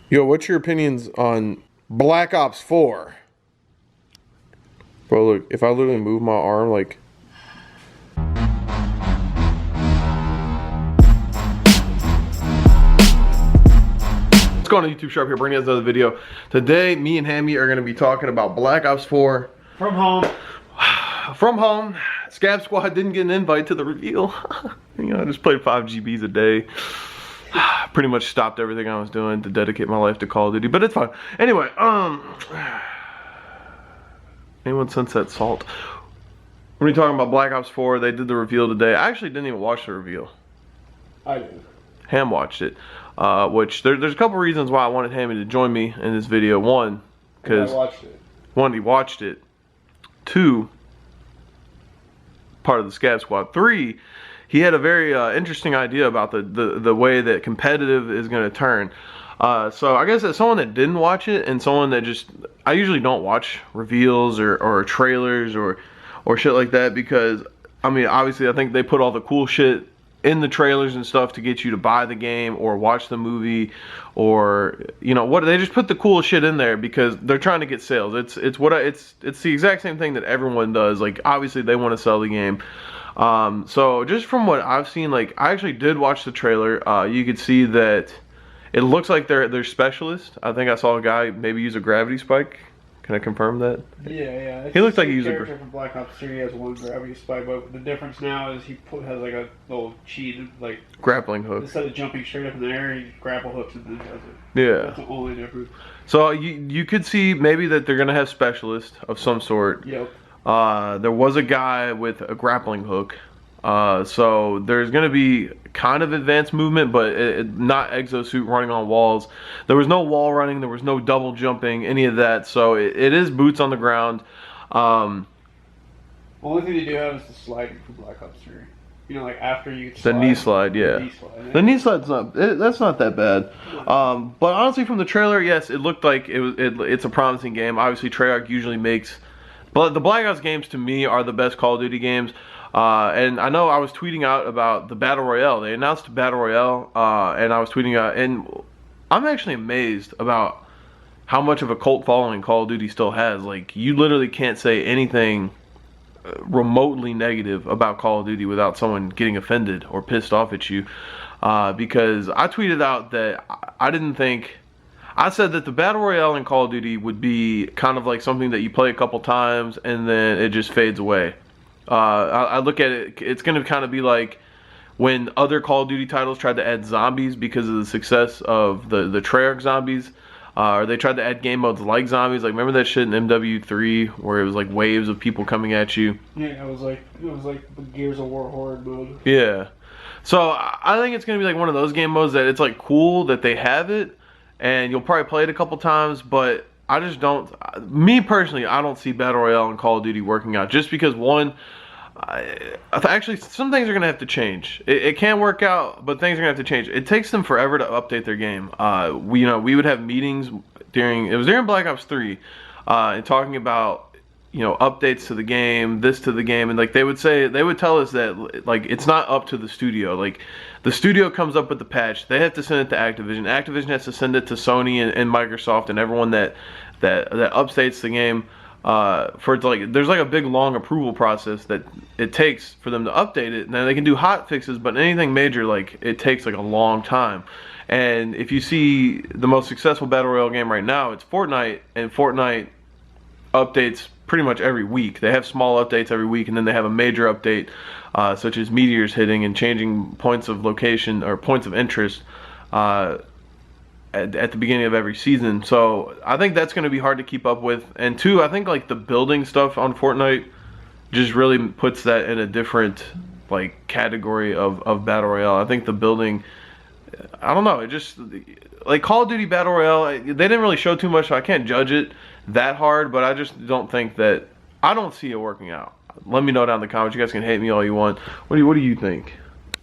Yo, what's your opinions on Black Ops 4? Bro, look, if I literally move my arm, like... What's going on, YouTube? Sharp here, bringing us another video. Today, me and Hammy are going to be talking about Black Ops 4. From home. From home. Scab Squad didn't get an invite to the reveal. You know, I just played 5 GBs a day. Pretty much stopped everything I was doing to dedicate my life to Call of Duty, but it's fine. Anyway, anyone sense that salt? When you're talking about Black Ops 4, they did the reveal today. I actually didn't even watch the reveal. I did. Ham watched it, which there's a couple reasons why I wanted Hammy to join me in this video. One, because he watched it. Two, part of the Scab Squad. Three, he had a very interesting idea about the way that competitive is going to turn. So I guess as someone that didn't watch it and someone that just, I usually don't watch reveals or trailers or shit like that, because I mean, obviously I think they put all the cool shit in the trailers and stuff to get you to buy the game or watch the movie, or you know what, they just put the cool shit in there because they're trying to get sales. It's the exact same thing that everyone does. Like, obviously they want to sell the game. So just from what I've seen, like, I actually did watch the trailer. You could see that it looks like they're specialists. I think I saw a guy maybe use a gravity spike. Can I confirm that? Yeah. He looks like he used a character from Black Ops 3 has one gravity spike, but the difference now is he has like a little cheat, like grappling hook. Instead of jumping straight up in the air, he grapple hooks and then does it. Yeah. That's the only difference. So you could see maybe that they're gonna have specialists of some sort. Yep. There was a guy with a grappling hook. So there's going to be kind of advanced movement, but not exosuit running on walls. There was no wall running. There was no double jumping, any of that. So it is boots on the ground. Only thing they do have is the sliding from Black Ops 3. You know, like after you slide, the knee slide, yeah. The knee slide's that's not that bad. But honestly, from the trailer, yes, it looked like it's a promising game. Obviously, Treyarch usually makes, but the Black Ops games to me are the best Call of Duty games. And I know I was tweeting out about the Battle Royale. They announced Battle Royale, and I was tweeting out, and I'm actually amazed about how much of a cult following Call of Duty still has. Like, you literally can't say anything remotely negative about Call of Duty without someone getting offended or pissed off at you. Because I tweeted out that I said that the Battle Royale in Call of Duty would be kind of like something that you play a couple times and then it just fades away. I look at it, it's going to kind of be like when other Call of Duty titles tried to add zombies because of the success of the Treyarch zombies, or they tried to add game modes like zombies. Like, remember that shit in MW3 where it was like waves of people coming at you? Yeah, it was like the Gears of War horde mode. Yeah. So I think it's going to be like one of those game modes that it's like cool that they have it, and you'll probably play it a couple times, but I just don't, me personally, I don't see Battle Royale and Call of Duty working out, just because one, actually some things are going to have to change. It can work out, but things are going to have to change. It takes them forever to update their game. We would have meetings during Black Ops 3, and talking about, you know, updates to the game, this to the game, and like they would tell us that like it's not up to the studio. Like, the studio comes up with the patch, they have to send it to Activision. Activision has to send it to Sony and Microsoft and everyone that updates the game, for it to, like, there's like a big long approval process that it takes for them to update it. Now they can do hot fixes, but anything major, like, it takes like a long time. And if you see the most successful Battle Royale game right now, it's Fortnite, and Fortnite updates pretty much every week. They have small updates every week, and then they have a major update, such as meteors hitting and changing points of location or points of interest at the beginning of every season. So I think that's going to be hard to keep up with. And two, I think like the building stuff on Fortnite just really puts that in a different like category of Battle Royale. I think the building, I don't know, it just, like Call of Duty Battle Royale, they didn't really show too much, so I can't judge it that hard, but I just don't think that, I don't see it working out. Let me know down in the comments. You guys can hate me all you want. What do you think?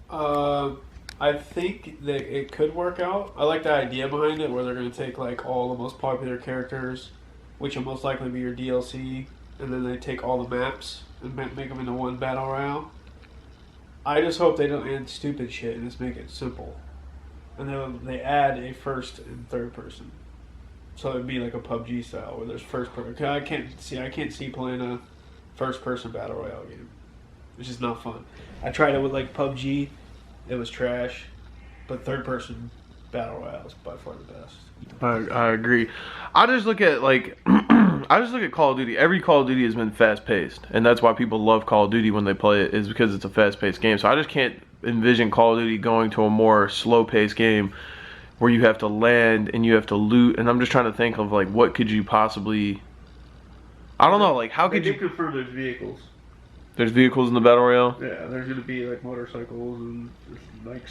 I think that it could work out. I like the idea behind it, where they're going to take like all the most popular characters, which will most likely be your DLC, and then they take all the maps and make them into one Battle Royale. I just hope they don't add stupid shit and just make it simple. and they add a first and third person. So it'd be like a PUBG style where there's first person. I can't see playing a first person battle royale game. It's just not fun. I tried it with like PUBG, it was trash, but third person battle royale is by far the best. I agree. I just look at like I just look at Call of Duty. Every Call of Duty has been fast paced, and that's why people love Call of Duty when they play it, is because it's a fast paced game. So I just can't envision Call of Duty going to a more slow paced game where you have to land and you have to loot. And I'm just trying to think of like what could you possibly. I don't know. Like how could you confirm there's vehicles? There's vehicles in the battle royale. Yeah, there's gonna be like motorcycles and like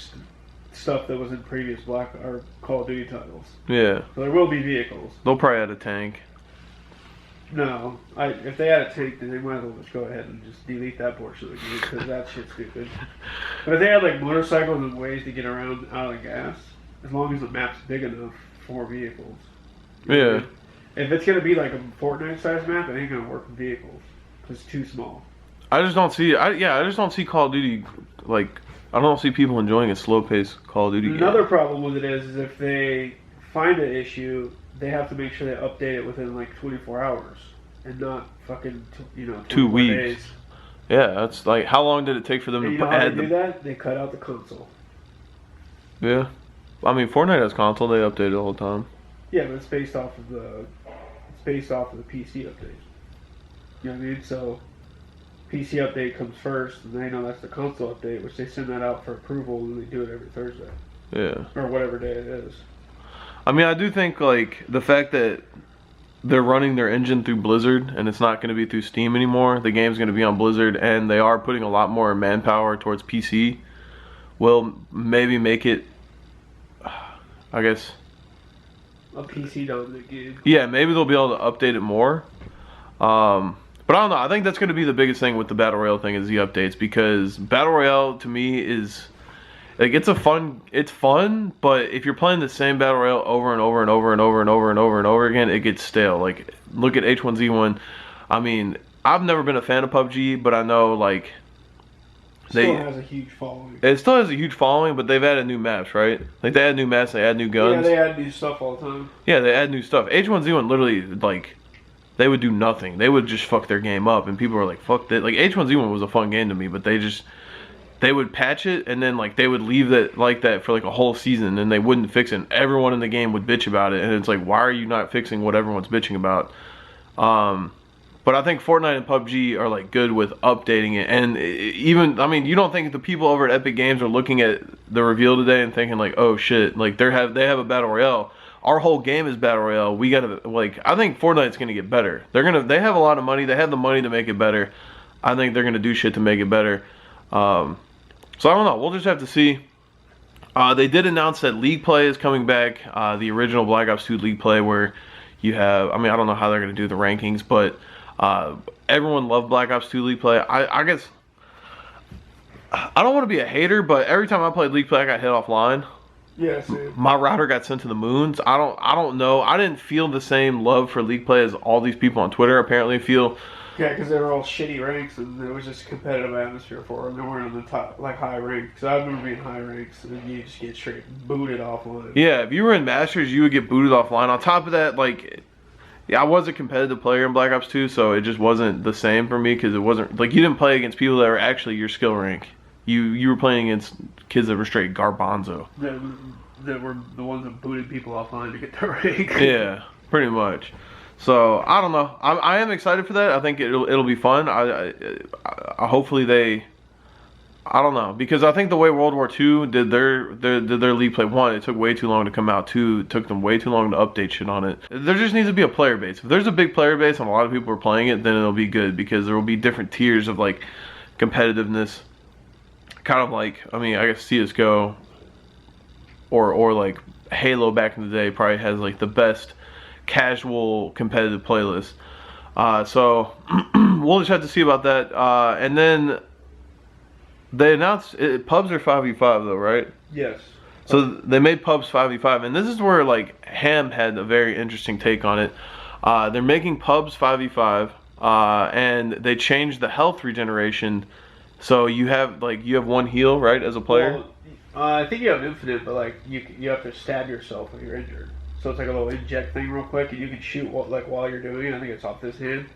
stuff that was in previous Black or Call of Duty titles. Yeah. So there will be vehicles. They'll probably add a tank. No, if they add a tank, then they might as well just go ahead and just delete that portion of the game because that shit's stupid. But if they had like motorcycles and ways to get around out of gas, as long as the map's big enough for vehicles. Yeah. If it's gonna be like a Fortnite-sized map, it ain't gonna work with vehicles because it's too small. I just don't see. I just don't see Call of Duty like. I don't see people enjoying a slow-paced Call of Duty game. Another problem with it is if they find an issue, they have to make sure they update it within like 24 hours and not fucking 2 weeks. days. Yeah, that's like how long did it take for them And to add do that? They cut out the console. Yeah, I mean Fortnite has console. They update it all the time. Yeah, but it's based off of the PC update. You know what I mean? So PC update comes first, and they know that's the console update, which they send that out for approval, and they do it every Thursday. Yeah. Or whatever day it is. I mean, I do think like the fact that they're running their engine through Blizzard and it's not going to be through Steam anymore. The game's going to be on Blizzard, and they are putting a lot more manpower towards PC. Will maybe make it, I guess. A PC dominant game. Yeah, maybe they'll be able to update it more. But I don't know. I think that's going to be the biggest thing with the Battle Royale thing is the updates, because Battle Royale to me is like it's fun, but if you're playing the same Battle Royale over and over and over and over and over and over and over again, it gets stale. Like look at H1Z1. I mean, I've never been a fan of PUBG, but I know like Still has a huge following. It still has a huge following, but they've added new maps, right? Like they add new maps, they add new guns. Yeah, they add new stuff all the time. Yeah, they add new stuff. H1Z1 literally like they would do nothing. They would just fuck their game up, and people were like, "Fuck that!" Like H1Z1 was a fun game to me, but they would patch it, and then like they would leave it like that for like a whole season, and they wouldn't fix it. And everyone in the game would bitch about it, and it's like, why are you not fixing what everyone's bitching about? But I think Fortnite and PUBG are like good with updating it, and even I mean, you don't think the people over at Epic Games are looking at the reveal today and thinking like, "Oh shit!" Like they have a battle royale. Our whole game is battle royale. We gotta like. I think Fortnite's gonna get better. They have a lot of money. They have the money to make it better. I think they're gonna do shit to make it better. So I don't know. We'll just have to see. They did announce that League Play is coming back. The original Black Ops 2 League Play, where you have. I mean, I don't know how they're gonna do the rankings, but everyone loved Black Ops 2 League Play. I guess I don't want to be a hater, but every time I played League Play, I got hit offline. Yeah, same. My router got sent to the moons. I don't know. I didn't feel the same love for League Play as all these people on Twitter apparently feel. Yeah, because they were all shitty ranks, and it was just a competitive atmosphere for them. They weren't on the top, like high ranks. Because I remember being high ranks, and you just get straight booted offline. Yeah, if you were in Masters, you would get booted offline. On top of that, like, yeah, I was a competitive player in Black Ops 2, so it just wasn't the same for me, because it wasn't like you didn't play against people that were actually your skill rank. You were playing against kids that were straight garbanzo. That were the ones that booted people offline to get their rank. Yeah, pretty much. So I don't know. I am excited for that. I think it'll be fun. I hopefully they. I don't know, because I think the way World War II did their League Play, one, it took way too long to come out. Two, it took them way too long to update shit on it. There just needs to be a player base. If there's a big player base and a lot of people are playing it, then it'll be good, because there will be different tiers of like competitiveness. Kind of like, I mean, I guess CS:GO or like Halo back in the day probably has like the best casual competitive playlist. So we'll just have to see about that. And then they announced pubs are 5v5 though, right? Yes. So they made pubs 5v5, and this is where like Ham had a very interesting take on it. They're making pubs 5v5, and they changed the health regeneration. So you have one heal, right, as a player? Well, I think you have infinite, but like you have to stab yourself when you're injured. So it's like a little inject thing real quick, and you can shoot like while you're doing it. I think it's off this hand,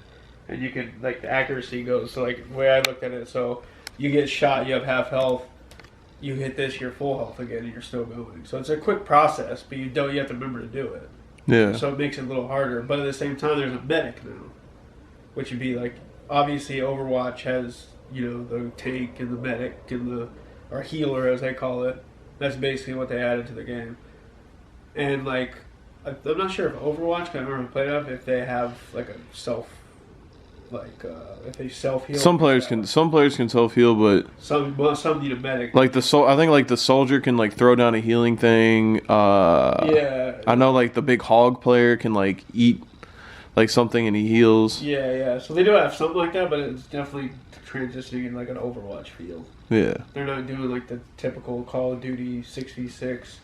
and you can like the accuracy goes. So like the way I looked at it, so you get shot, you have half health. You hit this, you're full health again, and you're still going. So it's a quick process, but you have to remember to do it. Yeah. So it makes it a little harder. But at the same time, there's a medic now, which would be like obviously Overwatch has the tank and the medic and the or healer as they call it. That's basically what they added to the game. And like I'm not sure if Overwatch, 'cause I remember played it, if they have like a self. If they self heal, Some players can self heal, but some need a medic. Like I think like the soldier can like throw down a healing thing. Yeah. I know like the big hog player can like eat like something and he heals. Yeah. So they do have something like that, but it's definitely transitioning in like an Overwatch feel. Yeah. They're not doing like the typical Call of Duty 6v6.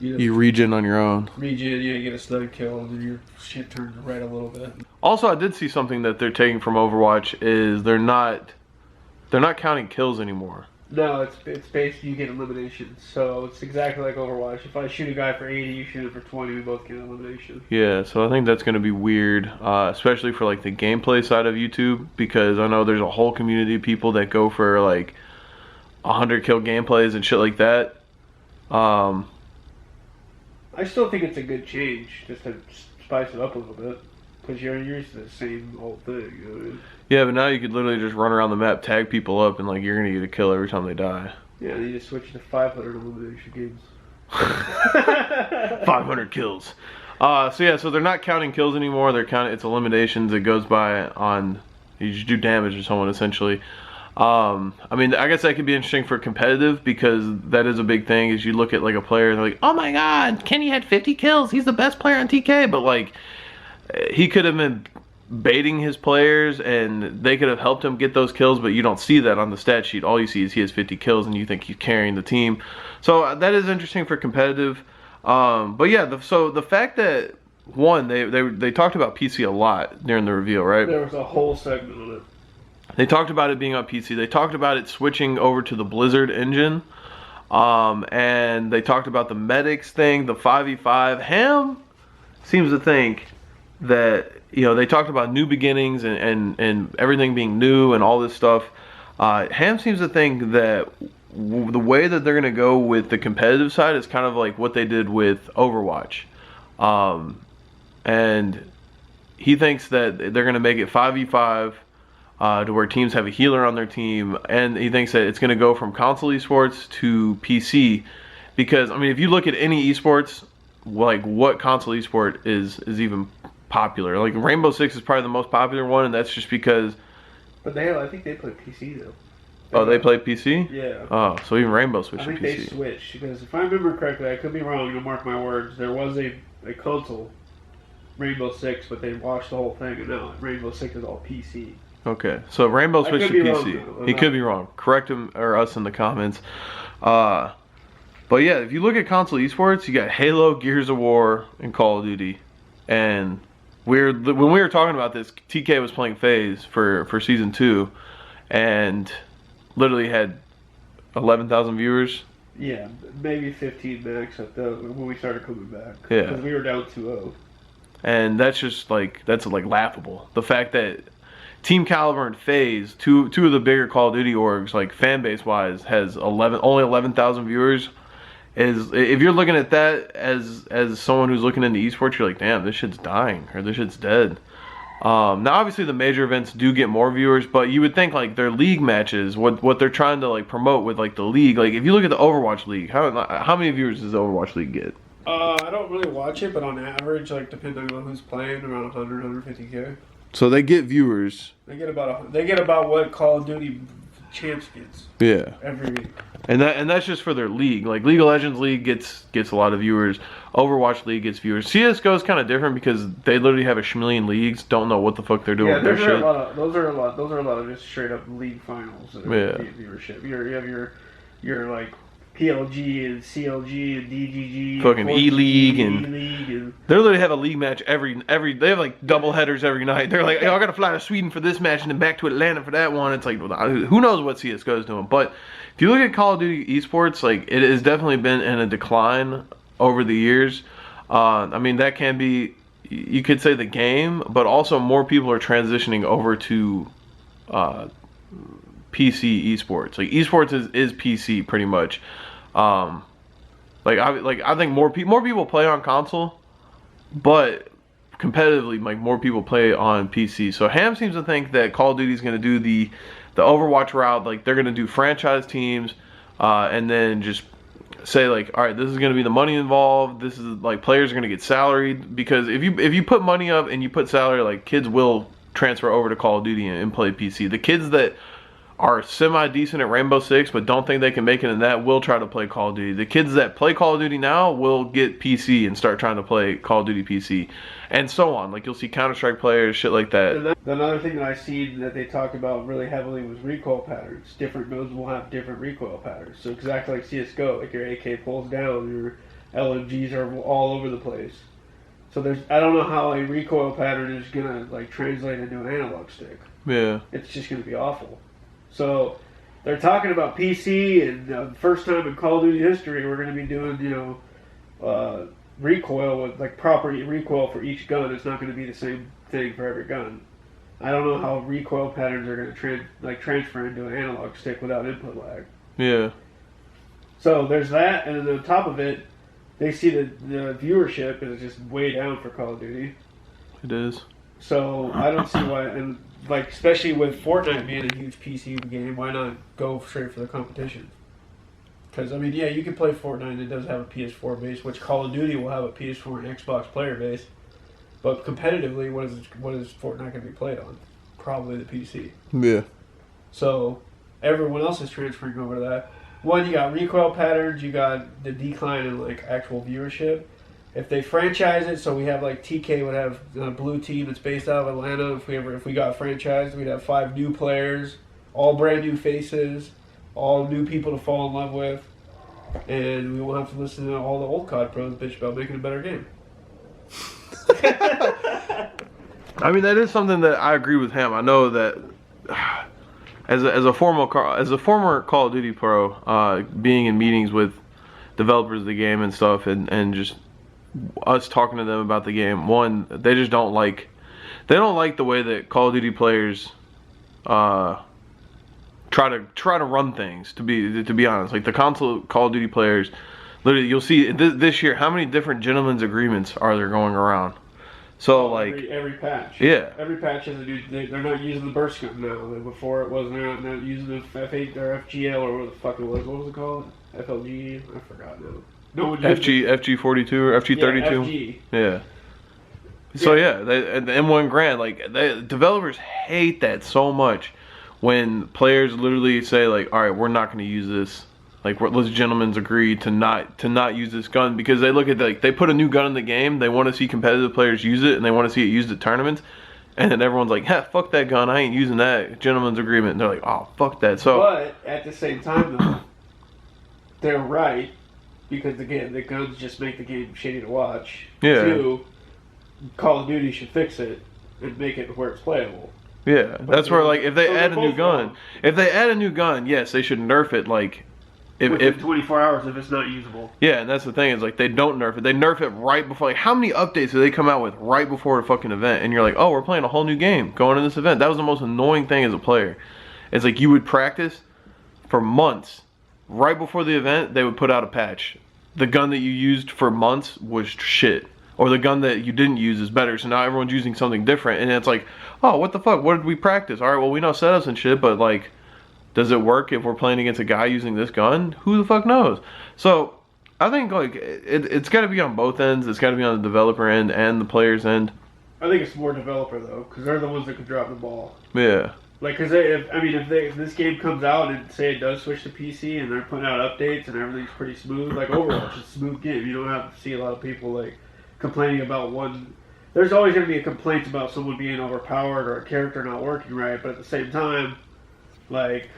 You regen on your own. Regen, yeah, you get a snug kill, and then your shit turns red a little bit. Also, I did see something that they're taking from Overwatch is they're not counting kills anymore. No, it's basically you get eliminations. So it's exactly like Overwatch. If I shoot a guy for 80, you shoot him for 20, we both get elimination. Yeah, so I think that's going to be weird, especially for like the gameplay side of YouTube, because I know there's a whole community of people that go for like 100 kill gameplays and shit like that. I still think it's a good change, just to spice it up a little bit, because you're used to the same old thing. You know what I mean? Yeah, but now you could literally just run around the map, tag people up, and like you're gonna get a kill every time they die. Yeah, you just switch to 500 elimination games. 500 kills. So they're not counting kills anymore. They're counting it's eliminations. It goes by on you just do damage to someone essentially. I mean, I guess that could be interesting for competitive because that is a big thing. Is you look at like a player and they're like, oh my god, Kenny had 50 kills. He's the best player on TK. But like, he could have been baiting his players and they could have helped him get those kills. But you don't see that on the stat sheet. All you see is he has 50 kills and you think he's carrying the team. So that is interesting for competitive. But yeah, so the fact that one, they talked about PC a lot during the reveal, right? There was a whole segment on it. They talked about it being on PC. They talked about it switching over to the Blizzard engine. And they talked about the medics thing, the 5v5. Ham seems to think that, they talked about new beginnings and everything being new and all this stuff. Ham seems to think that the way that they're going to go with the competitive side is kind of like what they did with Overwatch. And he thinks that they're going to make it 5v5. To where teams have a healer on their team, and he thinks that it's going to go from console esports to PC, because I mean, if you look at any esports, like what console esport is even popular? Like Rainbow Six is probably the most popular one, and that's just because. But I think they play PC though. They play PC? Yeah. Oh, so even Rainbow switched to PC. I think they switched because if I remember correctly, I could be wrong. You'll mark my words. There was a console Rainbow Six, but they watched the whole thing, and now Rainbow Six is all PC. Okay, so Rainbow switched to PC. Wrong, he could be wrong. Correct him or us in the comments. But yeah, if you look at console esports, you got Halo, Gears of War, and Call of Duty. And when we were talking about this, TK was playing FaZe for season 2, and literally had 11,000 viewers. Yeah, maybe 15 max when we started coming back. Yeah, because we were down 2-0. And that's just like laughable. The fact that Team Caliber and FaZe, two of the bigger Call of Duty orgs, like fan base wise, has only 11,000 viewers. If you're looking at that as someone who's looking into esports, you're like, damn, this shit's dying or this shit's dead. Now obviously the major events do get more viewers, but you would think like their league matches, what they're trying to like promote with like the league, like if you look at the Overwatch League, how many viewers does the Overwatch League get? I don't really watch it, but on average, like depending on who's playing, around 150K. So they get viewers. They get about what Call of Duty champs gets. Yeah. Every week. And that's just for their league. Like League of Legends League gets a lot of viewers. Overwatch League gets viewers. CS:GO is kind of different because they literally have a schmillion leagues. Don't know what the fuck they're doing with their shit. Those are a lot of just straight up league finals that get viewership. You have your like PLG and CLG and DGG, fucking and E-League and E-League and they literally have a league match every. They have like double headers every night. They're like, I gotta fly to Sweden for this match and then back to Atlanta for that one. It's like, who knows what CS:GO is doing? But if you look at Call of Duty esports, like it has definitely been in a decline over the years. I mean, that can be, you could say, the game, but also more people are transitioning over to PC esports. Like esports is PC pretty much. I think more people play on console, but competitively, like more people play on PC. So Ham seems to think that Call of Duty is going to do the Overwatch route. Like they're going to do franchise teams, and then just say like, all right, this is going to be the money involved. This is like players are going to get salaried, because if you put money up and you put salary, like kids will transfer over to Call of Duty and play PC. The kids that are semi-decent at Rainbow Six but don't think they can make it in that will try to play Call of Duty. The kids that play Call of Duty now will get PC and start trying to play Call of Duty PC, and so on. Like you'll see Counter-Strike players, shit like that. And another thing that I seen that they talked about really heavily was recoil patterns. Different modes will have different recoil patterns. So exactly like CS:GO, like your AK pulls down, your LMGs are all over the place. So I don't know how a recoil pattern is gonna like translate into an analog stick. Yeah, it's just gonna be awful. So they're talking about PC, and first time in Call of Duty history, we're going to be doing, recoil with like proper recoil for each gun. It's not going to be the same thing for every gun. I don't know how recoil patterns are going to transfer into an analog stick without input lag. Yeah. So there's that, and then on top of it, they see the viewership is just way down for Call of Duty. It is. So I don't see why, and like especially with Fortnite being a huge PC game, why not go straight for the competition? Because I mean, yeah, you can play Fortnite. It does have a PS4 base, which Call of Duty will have a PS4 and Xbox player base. But competitively, what is Fortnite going to be played on? Probably the PC. Yeah. So everyone else is transferring over to that. One, you got recoil patterns. You got the decline in like actual viewership. If they franchise it, so we have like TK would have a blue team that's based out of Atlanta. If we got franchised, we'd have 5 new players, all brand new faces, all new people to fall in love with, and we won't have to listen to all the old COD pros bitch about making a better game. I mean, that is something that I agree with him. I know that as a former Call of Duty pro, being in meetings with developers of the game and stuff, and just us talking to them about the game, one, they just don't like the way that Call of Duty players try to run things, to be honest. Like the console Call of Duty players, literally you'll see this year how many different gentlemen's agreements are there going around. So like every patch, yeah, every patch has a new. They're not using the burst gun now. Before it wasn't. They're not using the F8 or FGL or what the fuck it was. What was it called? FLG. I forgot now. No, FG42 or FG32. Yeah. So yeah, the M1 Grand, like developers hate that so much when players literally say like, all right, we're not going to use this. Like, let's gentlemen's agree to not use this gun, because they look at they put a new gun in the game, they want to see competitive players use it, and they want to see it used at tournaments, and then everyone's like, "Heh, fuck that gun, I ain't using that." Gentlemen's agreement, and they're like, "Oh, fuck that." So, but at the same time, though, they're right, because the guns just make the game shitty to watch. Yeah. 2, Call of Duty should fix it and make it where it's playable. Yeah, that's where like if they add a new gun, yes, they should nerf it like. Within 24 hours if it's not usable. Yeah, and that's the thing, is like they don't nerf it. They nerf it right before. Like, how many updates do they come out with right before a fucking event? And you're like, oh, we're playing a whole new game going to this event. That was the most annoying thing as a player. It's like you would practice for months. Right before the event, they would put out a patch. The gun that you used for months was shit. Or the gun that you didn't use is better. So now everyone's using something different. And it's like, oh, what the fuck? What did we practice? All right, well, we know setups and shit, but like, does it work if we're playing against a guy using this gun? Who the fuck knows? So I think like it's got to be on both ends. It's got to be on the developer end and the player's end. I think it's more developer though, because they're the ones that can drop the ball. Yeah. Like, because if this game comes out and say it does switch to PC and they're putting out updates and everything's pretty smooth, like Overwatch is a smooth game. You don't have to see a lot of people like complaining about one. There's always going to be a complaint about someone being overpowered or a character not working right, but at the same time, like,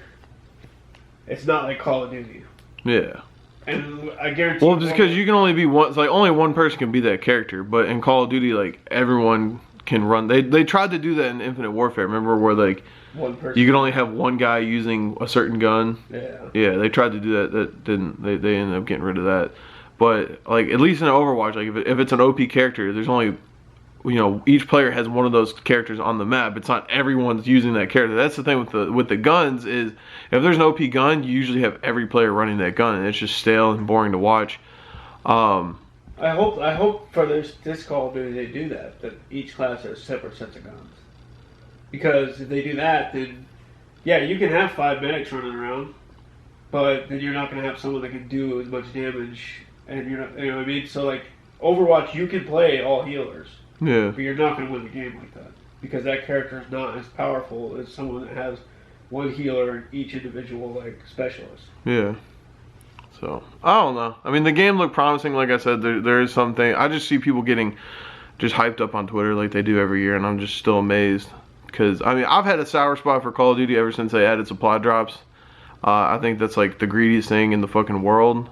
it's not like Call of Duty. Yeah. And I guarantee. Well, just because you can only be one, it's like only one person can be that character. But in Call of Duty, like everyone can run. They tried to do that in Infinite Warfare. Remember where like one person. you could only have one guy using a certain gun. Yeah. Yeah, they tried to do that. That didn't. They ended up getting rid of that. But like at least in Overwatch, like if it's an OP character, there's only, you know, each player has one of those characters on the map. It's not everyone's using that character. That's the thing with the guns is if there's an OP gun, you usually have every player running that gun, and it's just stale and boring to watch. I hope for this Call of Duty they do that each class has separate sets of guns. Because if they do that, then yeah, you can have 5 medics running around, but then you're not going to have someone that can do as much damage, and you're not, you know what I mean? So like Overwatch, you can play all healers. Yeah. But you're not going to win the game like that. Because that character is not as powerful as someone that has one healer and each individual, like, specialist. Yeah. So, I don't know. I mean, the game looked promising. Like I said, there is something. I just see people getting just hyped up on Twitter like they do every year, and I'm just still amazed. Because, I mean, I've had a sour spot for Call of Duty ever since they added supply drops. I think that's, like, the greediest thing in the fucking world.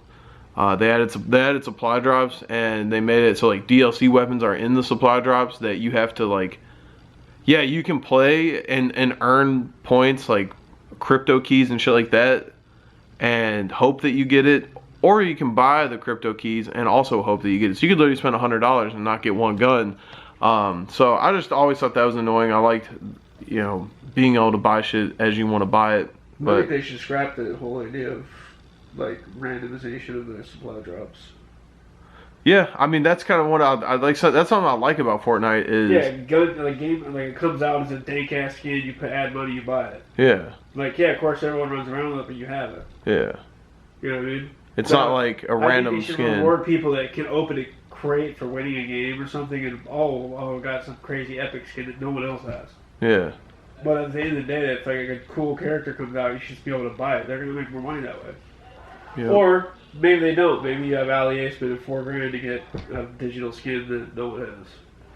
They added supply drops, and they made it so like DLC weapons are in the supply drops that you have to like, yeah, you can play and earn points like crypto keys and shit like that, and hope that you get it, or you can buy the crypto keys and also hope that you get it. So you could literally spend $100 and not get one gun. So I just always thought that was annoying. I liked, you know, being able to buy shit as you want to buy it. But I think they should scrap the whole idea of like randomization of the supply drops. Yeah, I mean that's kind of what I like. So that's something I like about Fortnite is game like it comes out as a dank ass skin. You add money, you buy it. Yeah. Like of course everyone runs around with it, but you have it. Yeah. You know what I mean? It's not like a random I think they should skin. reward people that can open a crate for winning a game or something, and got some crazy epic skin that no one else has. Yeah. But at the end of the day, if like a cool character comes out, you should just be able to buy it. They're gonna make more money that way. Yep. Or maybe they don't. Maybe you have Ali spending $4,000 to get a digital skin that no one has.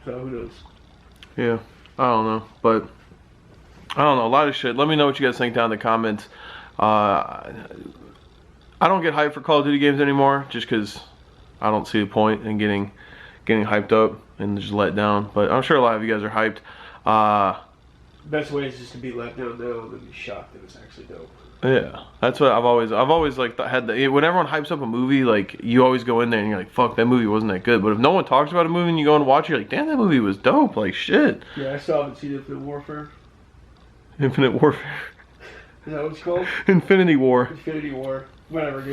So who knows? Yeah, I don't know, but I don't know, a lot of shit. Let me know what you guys think down in the comments. I don't get hyped for Call of Duty games anymore, just because I don't see the point in getting hyped up and just let down. But I'm sure a lot of you guys are hyped. Best way is just to be let down now and then be shocked that it's actually dope. Yeah, that's what I've always like had the, when everyone hypes up a movie, like you always go in there and you're like, fuck, that movie wasn't that good. But if no one talks about a movie and you go and watch it, you're like, damn, that movie was dope. Like shit. Yeah, I still haven't seen Infinite Warfare. Infinite Warfare. Is that what it's called? Infinity War. Infinity War. Whatever, dude.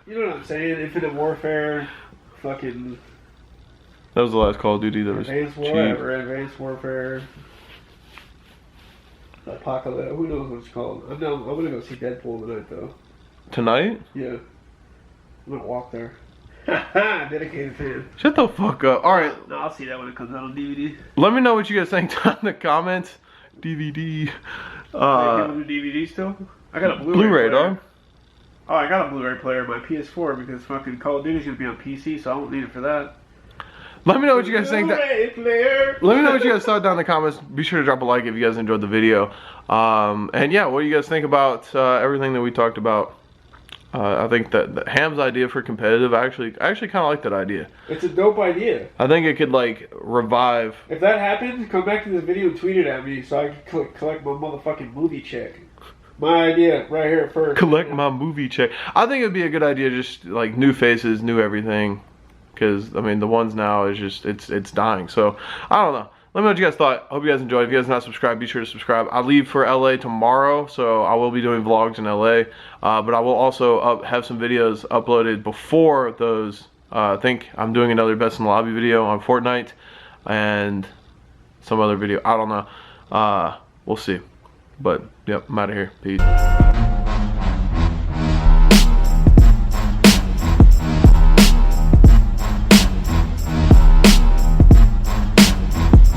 You know what I'm saying? Infinite Warfare. Fucking. That was the last Call of Duty that was Advanced cheap. Advanced Warfare. Apocalypse. Who knows what it's called? I'm gonna go see Deadpool tonight, though. Tonight? Yeah. I'm gonna walk there. Dedicated fan. Shut the fuck up. Alright. No, I'll see that when it comes out on DVD. Let me know what you guys think down in the comments. DVD. DVD still? I got a Blu-ray, dog. Oh, I got a Blu-ray player on my PS4 because fucking Call of Duty's gonna be on PC, so I won't need it for that. Let me know what you guys think. Let me know what you guys thought down in the comments. Be sure to drop a like if you guys enjoyed the video. And yeah, what do you guys think about everything that we talked about? I think that Ham's idea for competitive, I actually kind of like that idea. It's a dope idea. I think it could like revive. If that happens, come back to this video and tweet it at me so I can collect my motherfucking movie check. My idea right here first. Collect my movie check. I think it'd be a good idea, just like new faces, new everything. Because I mean, the ones now is just it's dying. So I don't know. Let me know what you guys thought. Hope you guys enjoyed. If you guys are not subscribed, be sure to subscribe. I leave for LA tomorrow, so I will be doing vlogs in LA. But I will also have some videos uploaded before those. I think I'm doing another Best in the Lobby video on Fortnite and some other video. I don't know. We'll see. But yep, I'm out of here. Peace.